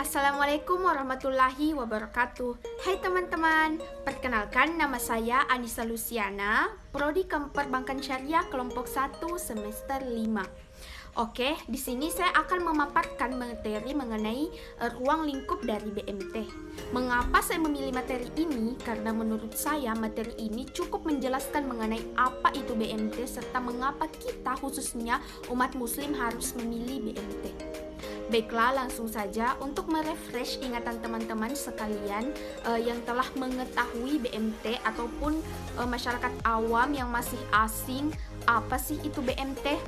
Assalamualaikum warahmatullahi wabarakatuh. Hai teman-teman, perkenalkan nama saya Anissa Luciana, Prodi Perbankan Syariah kelompok 1 semester 5. Oke, di sini saya akan memaparkan materi mengenai ruang lingkup dari BMT. Mengapa saya memilih materi ini? Karena menurut saya materi ini cukup menjelaskan mengenai apa itu BMT serta mengapa kita khususnya umat muslim harus memilih BMT. Baiklah, langsung saja untuk merefresh ingatan teman-teman sekalian yang telah mengetahui BMT ataupun masyarakat awam yang masih asing, apa sih itu BMT?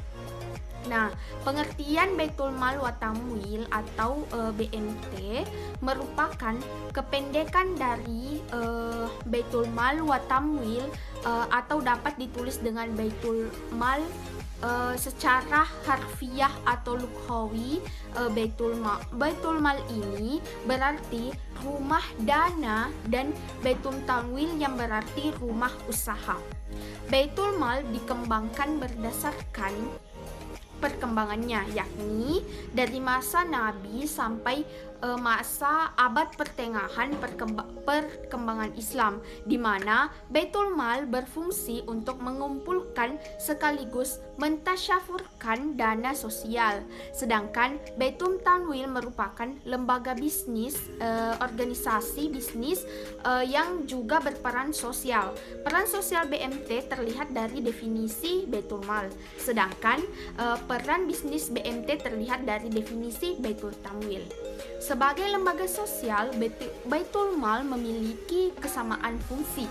Nah, pengertian Baitul Mal wa Tamwil atau BMT merupakan kependekan dari Baitul Mal wa Tamwil atau dapat ditulis dengan Baitul Mal secara harfiah atau lughawi. Baitul Mal ini berarti rumah dana dan Baitul Tamwil yang berarti rumah usaha. Baitul Mal dikembangkan berdasarkan perkembangannya, yakni dari masa Nabi sampai masa abad pertengahan perkembangan Islam, di mana Baitul Mal berfungsi untuk mengumpulkan sekaligus mentasyafurkan dana sosial, sedangkan Baitul Tamwil merupakan lembaga bisnis, organisasi bisnis yang juga berperan sosial. Peran sosial BMT terlihat dari definisi Baitul Mal, sedangkan peran bisnis BMT terlihat dari definisi Baitul Tamwil. Sebagai lembaga sosial, Baitul Mal memiliki kesamaan fungsi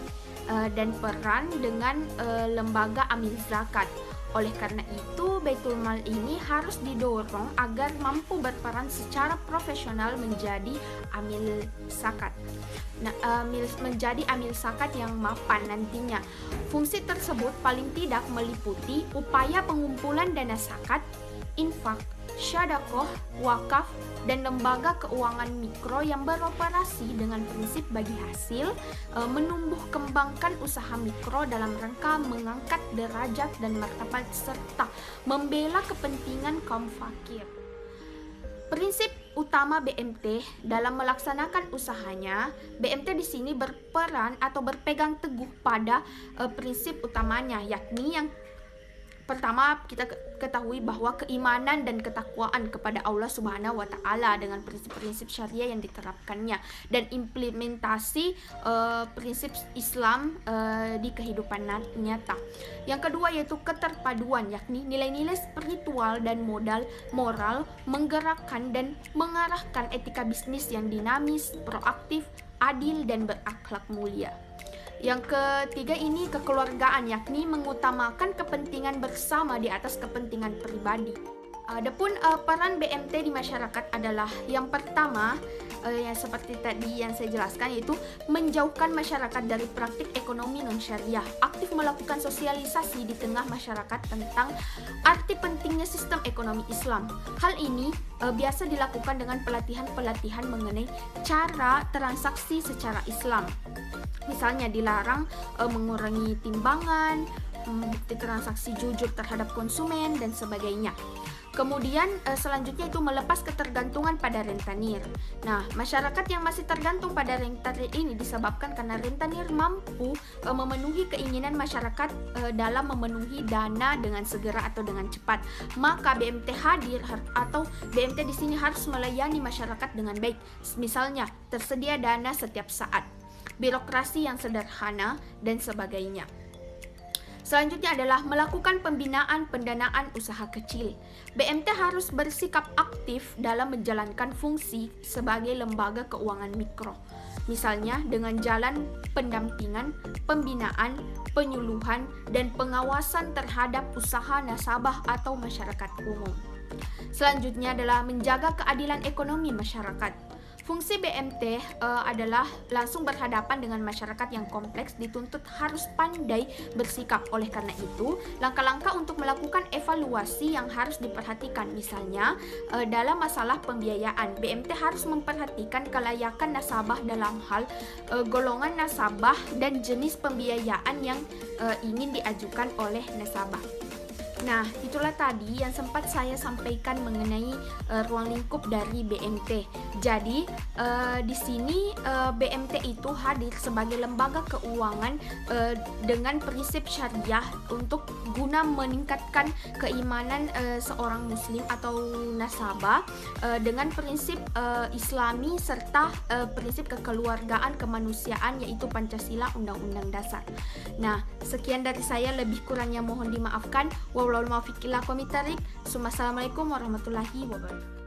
dan peran dengan lembaga amil zakat. Oleh karena itu, Baitul Mal ini harus didorong agar mampu berperan secara profesional menjadi amil zakat. Menjadi amil zakat yang mapan nantinya. Fungsi tersebut paling tidak meliputi upaya pengumpulan dana zakat, infak, syadakoh, wakaf, dan lembaga keuangan mikro yang beroperasi dengan prinsip bagi hasil, menumbuh kembangkan usaha mikro dalam rangka mengangkat derajat dan martabat serta membela kepentingan kaum fakir. Prinsip utama BMT dalam melaksanakan usahanya, BMT di sini berperan atau berpegang teguh pada prinsip utamanya, yakni yang pertama kita ketahui bahwa keimanan dan ketakwaan kepada Allah Subhanahu wa Ta'ala dengan prinsip-prinsip syariah yang diterapkannya dan implementasi prinsip Islam di kehidupan nyata. Yang kedua yaitu keterpaduan, yakni nilai-nilai spiritual dan moral menggerakkan dan mengarahkan etika bisnis yang dinamis, proaktif, adil dan berakhlak mulia. Yang ketiga ini kekeluargaan, yakni mengutamakan kepentingan bersama di atas kepentingan pribadi. Adapun peran BMT di masyarakat adalah yang pertama, yang seperti tadi yang saya jelaskan, yaitu menjauhkan masyarakat dari praktik ekonomi non-syariah, aktif melakukan sosialisasi di tengah masyarakat tentang arti pentingnya sistem ekonomi Islam. Hal ini biasa dilakukan dengan pelatihan-pelatihan mengenai cara transaksi secara Islam. Misalnya dilarang mengurangi timbangan, bukti transaksi jujur terhadap konsumen, dan sebagainya. Kemudian selanjutnya itu melepas ketergantungan pada rentenir. Nah, masyarakat yang masih tergantung pada rentenir ini disebabkan karena rentenir mampu memenuhi keinginan masyarakat dalam memenuhi dana dengan segera atau dengan cepat. Maka BMT hadir atau BMT di sini harus melayani masyarakat dengan baik. Misalnya, tersedia dana setiap saat, birokrasi yang sederhana, dan sebagainya. Selanjutnya adalah melakukan pembinaan pendanaan usaha kecil. BMT harus bersikap aktif dalam menjalankan fungsi sebagai lembaga keuangan mikro. Misalnya dengan jalan pendampingan, pembinaan, penyuluhan, dan pengawasan terhadap usaha nasabah atau masyarakat umum. Selanjutnya adalah menjaga keadilan ekonomi masyarakat. Fungsi BMT adalah langsung berhadapan dengan masyarakat yang kompleks, dituntut harus pandai bersikap. Oleh karena itu, langkah-langkah untuk melakukan evaluasi yang harus diperhatikan. Misalnya, dalam masalah pembiayaan, BMT harus memperhatikan kelayakan nasabah dalam hal golongan nasabah dan jenis pembiayaan yang ingin diajukan oleh nasabah. Nah, itulah tadi yang sempat saya sampaikan mengenai ruang lingkup dari BMT. Jadi, di sini BMT itu hadir sebagai lembaga keuangan dengan prinsip syariah untuk guna meningkatkan keimanan seorang muslim atau nasabah dengan prinsip Islami serta prinsip kekeluargaan kemanusiaan yaitu Pancasila Undang-Undang Dasar. Nah, sekian dari saya, lebih kurangnya mohon dimaafkan. Wassalamualaikum warahmatullahi wabarakatuh.